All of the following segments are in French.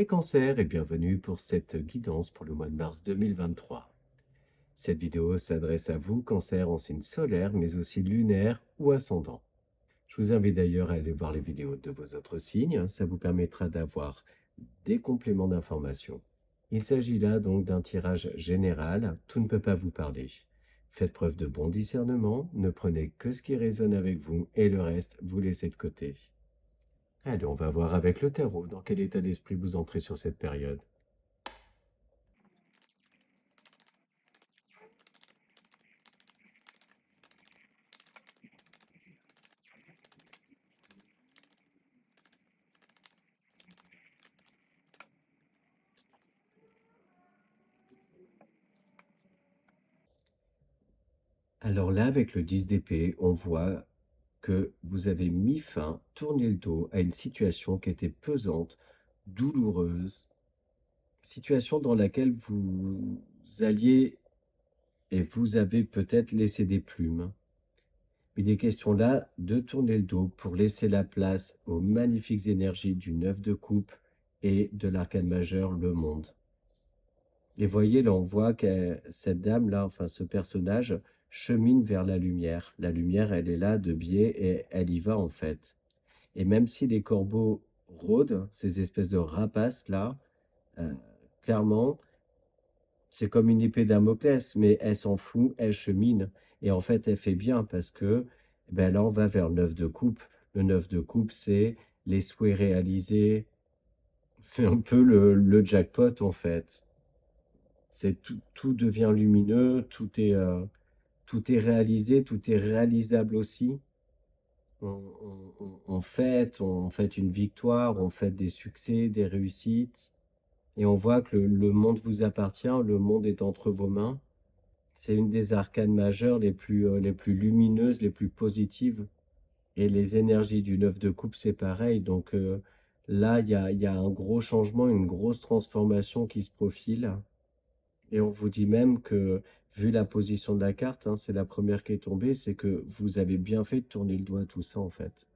les cancers et bienvenue pour cette guidance pour le mois de mars 2023. Cette vidéo s'adresse à vous, cancer en signe solaire, mais aussi lunaire ou ascendant. Je vous invite d'ailleurs à aller voir les vidéos de vos autres signes, ça vous permettra d'avoir des compléments d'information. Il s'agit là donc d'un tirage général, tout ne peut pas vous parler. Faites preuve de bon discernement, ne prenez que ce qui résonne avec vous et le reste, vous laissez de côté. Allez, on va voir avec le tarot dans quel état d'esprit vous entrez sur cette période. Alors là, avec le 10 d'épée, on voit que vous avez mis fin, tourné le dos à une situation qui était pesante, douloureuse, situation dans laquelle vous alliez et vous avez peut-être laissé des plumes. Il est question là de tourner le dos pour laisser la place aux magnifiques énergies du 9 de coupe et de l'arcane majeur, le monde. Et voyez, là, on voit que cette dame-là, enfin ce personnage, chemine vers la lumière. La lumière, elle est là de biais et elle y va en fait. Et même si les corbeaux rôdent, ces espèces de rapaces-là, euh, clairement, c'est comme une épée Damoclès, mais elle s'en fout, elle chemine. Et en fait, elle fait bien parce que ben là, on va vers le 9 de coupe. Le 9 de coupe, c'est les souhaits réalisés. C'est un peu le jackpot en fait. C'est tout devient lumineux, tout est réalisé, tout est réalisable aussi. On fête une victoire, on fête des succès, des réussites. Et on voit que le monde vous appartient, le monde est entre vos mains. C'est une des arcanes majeures les plus lumineuses, les plus positives. Et les énergies du 9 de coupe, c'est pareil. Donc là, il y a un gros changement, une grosse transformation qui se profile. Et on vous dit même que, vu la position de la carte, hein, c'est la première qui est tombée, c'est que vous avez bien fait de tourner le doigt à tout ça, en fait.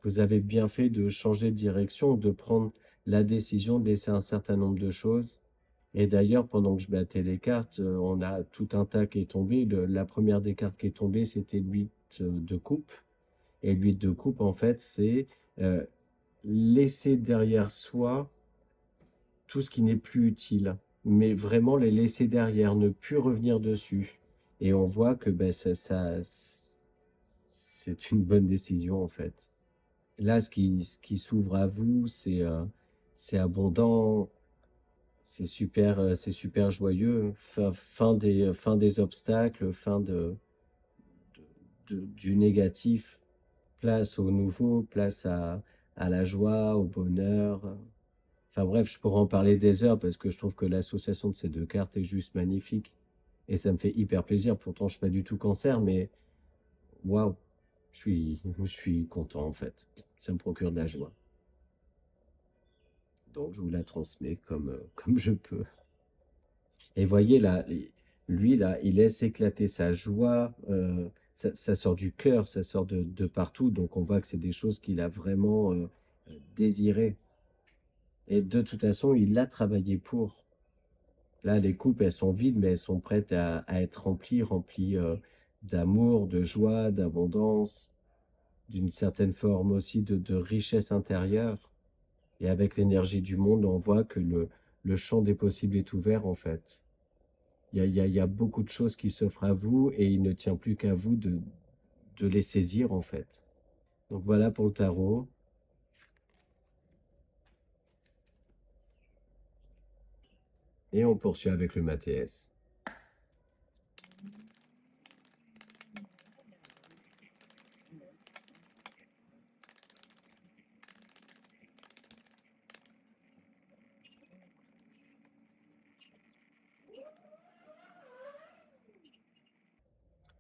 Vous avez bien fait de changer de direction, de prendre la décision de laisser un certain nombre de choses. Et d'ailleurs, pendant que je battais les cartes, on a tout un tas qui est tombé. La première des cartes qui est tombée, c'était l'huit de coupe. Et l'huit de coupe, en fait, c'est euh, laisser derrière soi tout ce qui n'est plus utile, mais vraiment les laisser derrière, ne plus revenir dessus. Et on voit que ben, c'est une bonne décision en fait. Là, ce qui s'ouvre à vous, c'est abondant, c'est super joyeux. Fin des obstacles, du négatif, place au nouveau, place à la joie, au bonheur. Enfin bref, je pourrais en parler des heures parce que je trouve que l'association de ces deux cartes est juste magnifique. Et ça me fait hyper plaisir. Pourtant, je suis pas du tout cancer, mais waouh, je suis content en fait. Ça me procure de la joie. Donc, je vous la transmets comme je peux. Et voyez là, lui là, il laisse éclater sa joie. Ça sort du cœur, ça sort de partout. Donc, on voit que c'est des choses qu'il a vraiment désirées. Et de toute façon, il l'a travaillé pour. Là, les coupes, elles sont vides, mais elles sont prêtes à être remplies d'amour, de joie, d'abondance, d'une certaine forme aussi de richesse intérieure. Et avec l'énergie du monde, on voit que le champ des possibles est ouvert, en fait. Il y a beaucoup de choses qui s'offrent à vous et il ne tient plus qu'à vous de les saisir, en fait. Donc voilà pour le tarot. Et on poursuit avec le Mathéès.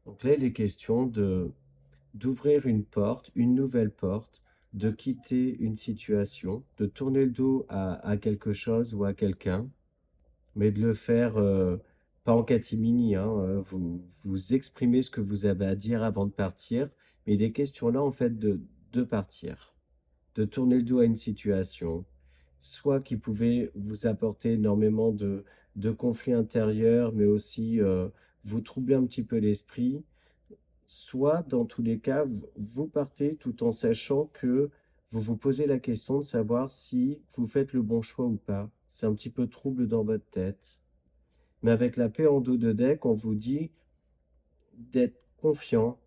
Donc là, il est question d'ouvrir une porte, une nouvelle porte, de quitter une situation, de tourner le dos à quelque chose ou à quelqu'un, mais de le faire pas en catimini, hein, vous exprimez ce que vous avez à dire avant de partir, mais il est question là en fait de partir, de tourner le dos à une situation. soit qui pouvaient vous apporter énormément de conflits intérieurs, mais aussi vous troubler un petit peu l'esprit, soit dans tous les cas, vous partez tout en sachant que vous vous posez la question de savoir si vous faites le bon choix ou pas. C'est un petit peu trouble dans votre tête. Mais avec la paix en dos de deck, on vous dit d'être confiant,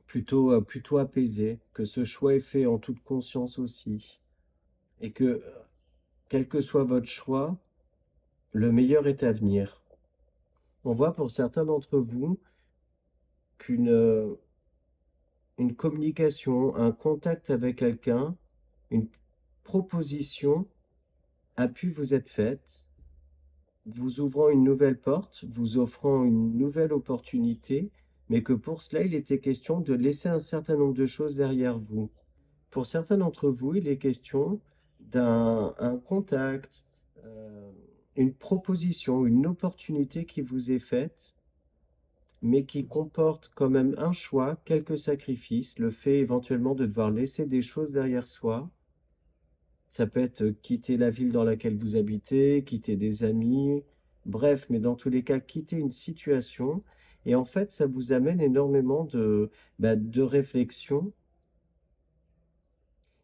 plutôt apaisé, que ce choix est fait en toute conscience aussi, et que, quel que soit votre choix, le meilleur est à venir. On voit pour certains d'entre vous qu'une une communication, un contact avec quelqu'un, une proposition a pu vous être faite, vous ouvrant une nouvelle porte, vous offrant une nouvelle opportunité, mais que pour cela, il était question de laisser un certain nombre de choses derrière vous. Pour certains d'entre vous, il est question d'un un contact, une proposition, une opportunité qui vous est faite, mais qui comporte quand même un choix, quelques sacrifices, le fait éventuellement de devoir laisser des choses derrière soi. Ça peut être quitter la ville dans laquelle vous habitez, quitter des amis, bref, mais dans tous les cas, quitter une situation. Et en fait, ça vous amène énormément de réflexion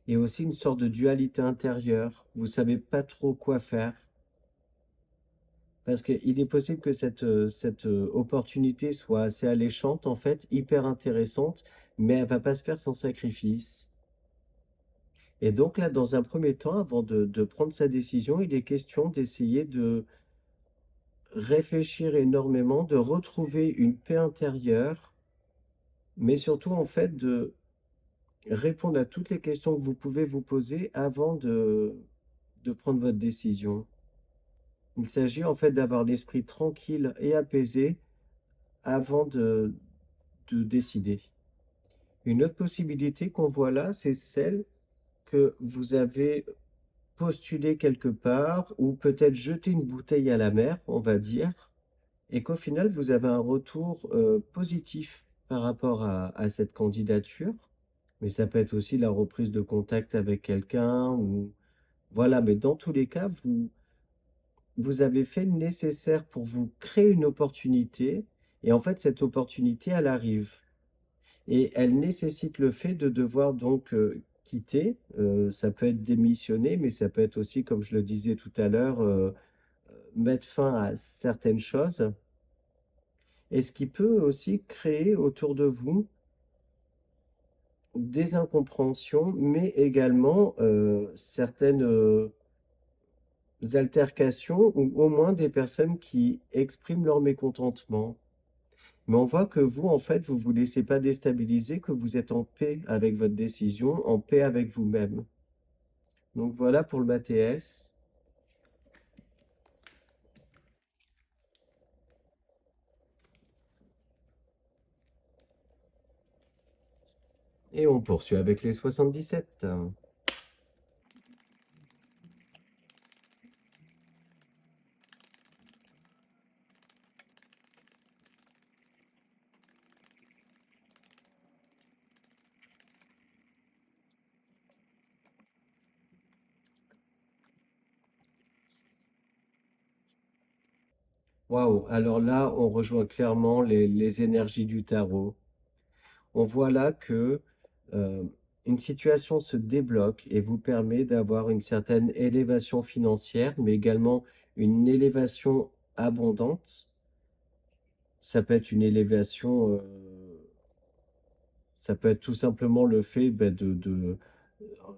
et aussi une sorte de dualité intérieure. Vous savez pas trop quoi faire. Parce qu'il est possible que cette opportunité soit assez alléchante, en fait, hyper intéressante, mais elle va pas se faire sans sacrifice. Et donc là, dans un premier temps, avant de prendre sa décision, il est question d'essayer de réfléchir énormément, de retrouver une paix intérieure, mais surtout, en fait, de répondre à toutes les questions que vous pouvez vous poser avant de prendre votre décision. Il s'agit en fait d'avoir l'esprit tranquille et apaisé avant de décider. Une autre possibilité qu'on voit là, c'est celle que vous avez postulée quelque part ou peut-être jeté une bouteille à la mer, on va dire, et qu'au final, vous avez un retour positif par rapport à cette candidature. Mais ça peut être aussi la reprise de contact avec quelqu'un ou voilà, mais dans tous les cas, vous avez fait le nécessaire pour vous créer une opportunité et en fait, cette opportunité, elle arrive. Et elle nécessite le fait de devoir donc quitter. Ça peut être démissionner, mais ça peut être aussi, comme je le disais tout à l'heure, mettre fin à certaines choses. Et ce qui peut aussi créer autour de vous des incompréhensions, mais également certaines altercations ou au moins des personnes qui expriment leur mécontentement. Mais on voit que vous, en fait, vous vous laissez pas déstabiliser, que vous êtes en paix avec votre décision, en paix avec vous-même. Donc voilà pour le ATS. Et on poursuit avec les 77. Waouh, alors là, on rejoint clairement les énergies du tarot. On voit là que euh, une situation se débloque et vous permet d'avoir une certaine élévation financière, mais également une élévation abondante. Ça peut être une élévation, ça peut être tout simplement le fait de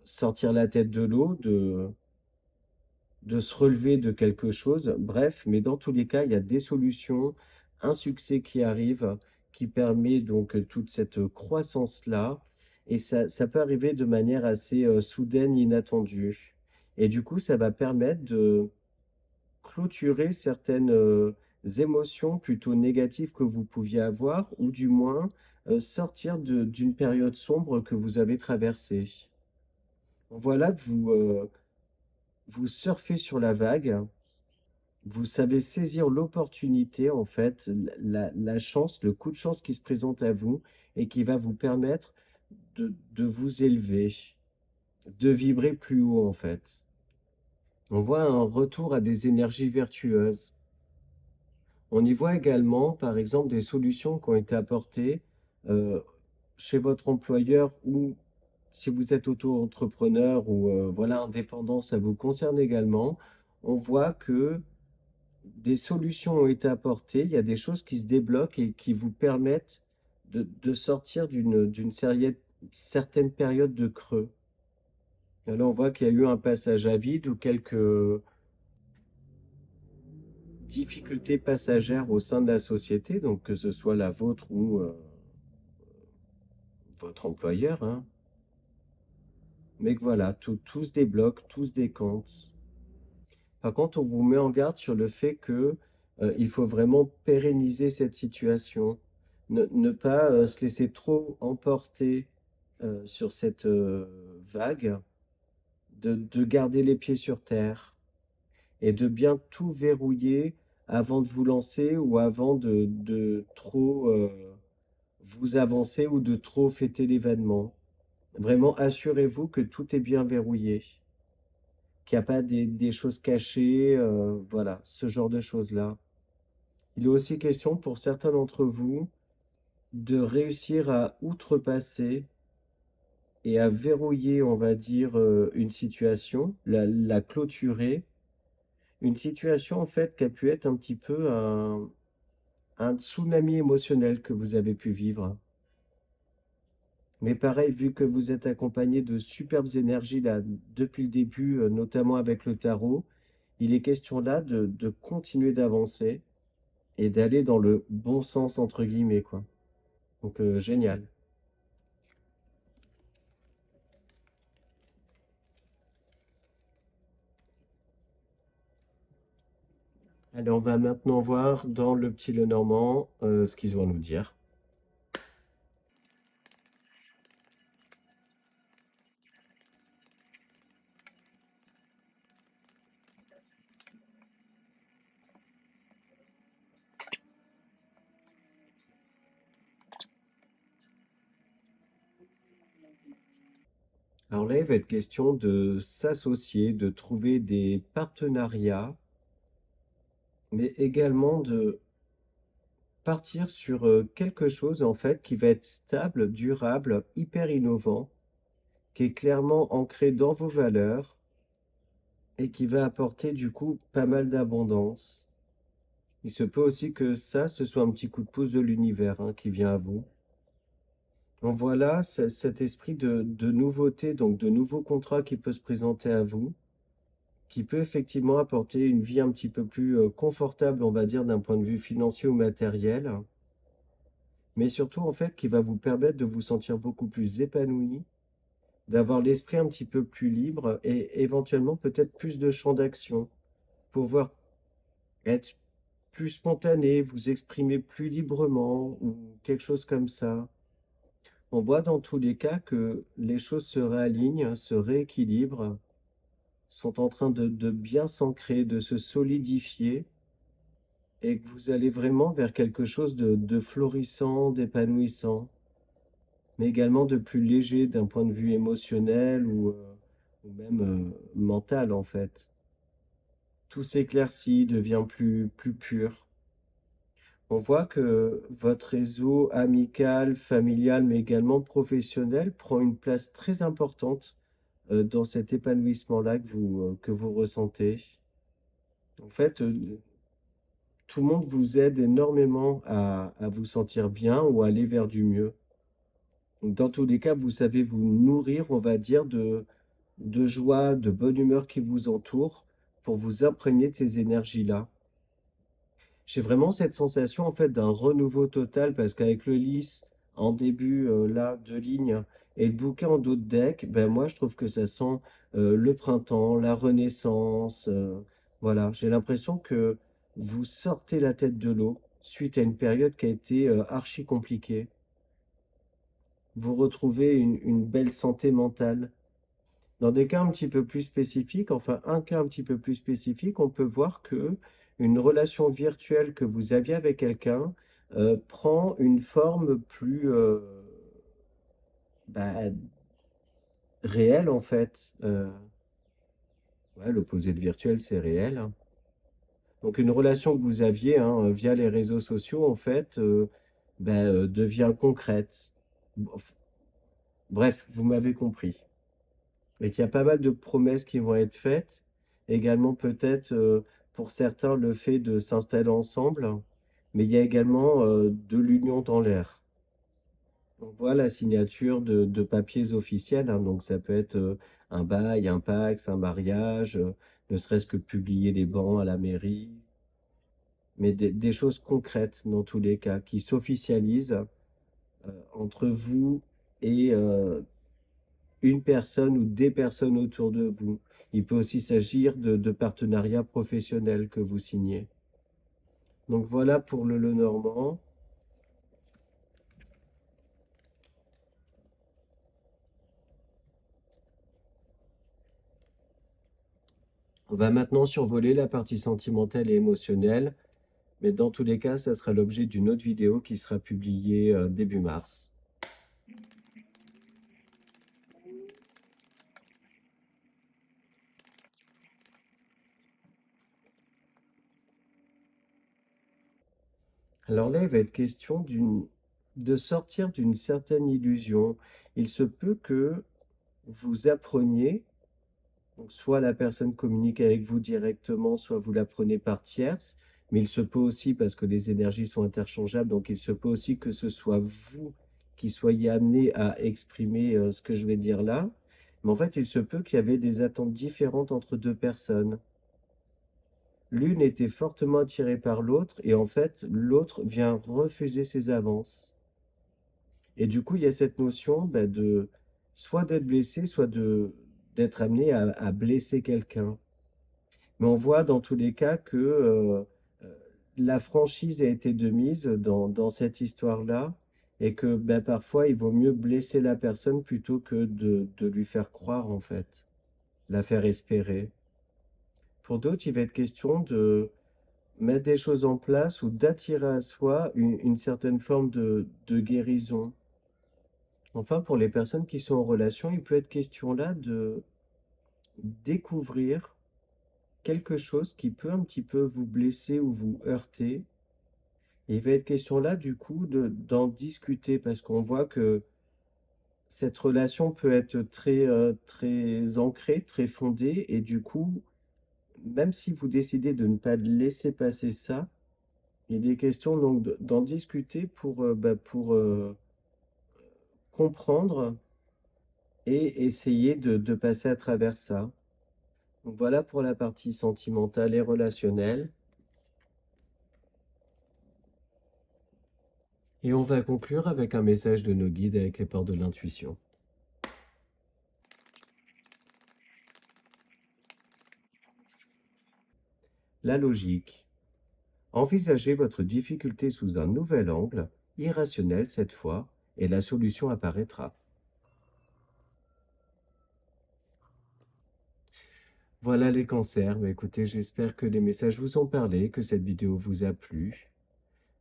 sortir la tête de l'eau, de se relever de quelque chose. Bref, mais dans tous les cas, il y a des solutions, un succès qui arrive, qui permet donc toute cette croissance-là. Et ça peut arriver de manière assez soudaine, inattendue. Et du coup, ça va permettre de clôturer certaines émotions plutôt négatives que vous pouviez avoir, ou du moins sortir d'une période sombre que vous avez traversée. Voilà que vous surfez sur la vague. Vous savez saisir l'opportunité, en fait, la chance, le coup de chance qui se présente à vous et qui va vous permettre de vous élever, de vibrer plus haut, en fait. On voit un retour à des énergies vertueuses. On y voit également, par exemple, des solutions qui ont été apportées euh, chez votre employeur ou si vous êtes auto-entrepreneur ou voilà, indépendant, ça vous concerne également. On voit que des solutions ont été apportées, il y a des choses qui se débloquent et qui vous permettent de sortir certaine période de creux. Et là, on voit qu'il y a eu un passage à vide ou quelques difficultés passagères au sein de la société, donc que ce soit la vôtre ou votre employeur, hein. Mais que voilà, tout se débloque, tout se décante. Par contre, on vous met en garde sur le fait que il faut vraiment pérenniser cette situation, ne pas se laisser trop emporter sur cette vague, de garder les pieds sur terre et de bien tout verrouiller avant de vous lancer ou avant de trop vous avancer ou de trop fêter l'événement. Vraiment, assurez-vous que tout est bien verrouillé, qu'il n'y a pas des choses cachées, voilà, ce genre de choses-là. Il est aussi question pour certains d'entre vous de réussir à outrepasser et à verrouiller, on va dire, une situation, la clôturer. Une situation, en fait, qui a pu être un petit peu un tsunami émotionnel que vous avez pu vivre. Mais pareil, vu que vous êtes accompagné de superbes énergies là, depuis le début, notamment avec le tarot, il est question là de continuer d'avancer et d'aller dans le bon sens, entre guillemets, quoi. Donc, génial. Allez, on va maintenant voir dans le petit Lenormand ce qu'ils vont nous dire. Alors là, il va être question de s'associer, de trouver des partenariats, mais également de partir sur quelque chose en fait qui va être stable, durable, hyper innovant, qui est clairement ancré dans vos valeurs et qui va apporter du coup pas mal d'abondance. Il se peut aussi que ça, ce soit un petit coup de pouce de l'univers hein, qui vient à vous. Donc voilà, cet esprit de nouveauté, donc de nouveaux contrats qui peut se présenter à vous, qui peut effectivement apporter une vie un petit peu plus confortable, on va dire, d'un point de vue financier ou matériel, mais surtout en fait qui va vous permettre de vous sentir beaucoup plus épanoui, d'avoir l'esprit un petit peu plus libre et éventuellement peut-être plus de champ d'action, pouvoir être plus spontané, vous exprimer plus librement ou quelque chose comme ça. On voit dans tous les cas que les choses se réalignent, se rééquilibrent, sont en train de bien s'ancrer, de se solidifier, et que vous allez vraiment vers quelque chose de florissant, d'épanouissant, mais également de plus léger d'un point de vue émotionnel ou même mental en fait. Tout s'éclaircit, devient plus pur. On voit que votre réseau amical, familial, mais également professionnel prend une place très importante dans cet épanouissement-là que vous ressentez. En fait, tout le monde vous aide énormément à vous sentir bien ou à aller vers du mieux. Donc, dans tous les cas, vous savez vous nourrir, on va dire, de joie, de bonne humeur qui vous entoure pour vous imprégner de ces énergies-là. J'ai vraiment cette sensation en fait d'un renouveau total parce qu'avec le lys en début là de ligne et le bouquin en dos de deck, ben moi je trouve que ça sent le printemps, la renaissance. Voilà, j'ai l'impression que vous sortez la tête de l'eau suite à une période qui a été archi compliquée. Vous retrouvez une belle santé mentale. Dans des cas un petit peu plus spécifiques, enfin un cas un petit peu plus spécifique, on peut voir que une relation virtuelle que vous aviez avec quelqu'un prend une forme plus bah, réelle en fait. Ouais, l'opposé de virtuel, c'est réel, hein. Donc une relation que vous aviez, hein, via les réseaux sociaux, en fait, devient concrète. Bref, vous m'avez compris. Et qu'il y a pas mal de promesses qui vont être faites. Également peut-être, pour certains, le fait de s'installer ensemble. Mais il y a également, de l'union dans l'air. On voit la signature de papiers officiels, hein, donc ça peut être, un bail, un PACS, un mariage, ne serait-ce que publier les bans à la mairie. Mais des choses concrètes dans tous les cas, qui s'officialisent, entre vous et une personne ou des personnes autour de vous. Il peut aussi s'agir de partenariats professionnels que vous signez. Donc voilà pour le Lenormand. On va maintenant survoler la partie sentimentale et émotionnelle, mais dans tous les cas, ça sera l'objet d'une autre vidéo qui sera publiée début mars. Alors là, il va être question de sortir d'une certaine illusion. Il se peut que vous appreniez, donc soit la personne communique avec vous directement, soit vous l'apprenez par tierce, mais il se peut aussi, parce que les énergies sont interchangeables, donc il se peut aussi que ce soit vous qui soyez amené à exprimer ce que je vais dire là. Mais en fait, il se peut qu'il y avait des attentes différentes entre deux personnes. L'une était fortement attirée par l'autre, et en fait, l'autre vient refuser ses avances. Et du coup, il y a cette notion de soit d'être blessé, soit d'être amené à blesser quelqu'un. Mais on voit dans tous les cas que la franchise a été de mise dans cette histoire-là et que parfois il vaut mieux blesser la personne plutôt que de lui faire croire en fait, la faire espérer. Pour d'autres, il va être question de mettre des choses en place ou d'attirer à soi une certaine forme de guérison. Enfin, pour les personnes qui sont en relation, il peut être question là de découvrir quelque chose qui peut un petit peu vous blesser ou vous heurter. Et il va être question là, du coup, d'en discuter parce qu'on voit que cette relation peut être très ancrée, très fondée. Et du coup, même si vous décidez de ne pas laisser passer ça, il est question donc d'en discuter pour comprendre et essayer de passer à travers ça. Donc voilà pour la partie sentimentale et relationnelle. Et on va conclure avec un message de nos guides avec les portes de l'intuition. La logique. Envisagez votre difficulté sous un nouvel angle, irrationnel cette fois, et la solution apparaîtra. Voilà les cancers. Mais écoutez, j'espère que les messages vous ont parlé, que cette vidéo vous a plu.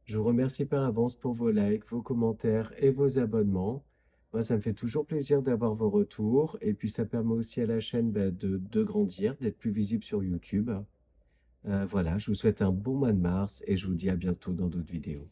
Je vous remercie par avance pour vos likes, vos commentaires et vos abonnements. Moi, ça me fait toujours plaisir d'avoir vos retours. Et puis, ça permet aussi à la chaîne de grandir, d'être plus visible sur YouTube. Voilà, je vous souhaite un bon mois de mars et je vous dis à bientôt dans d'autres vidéos.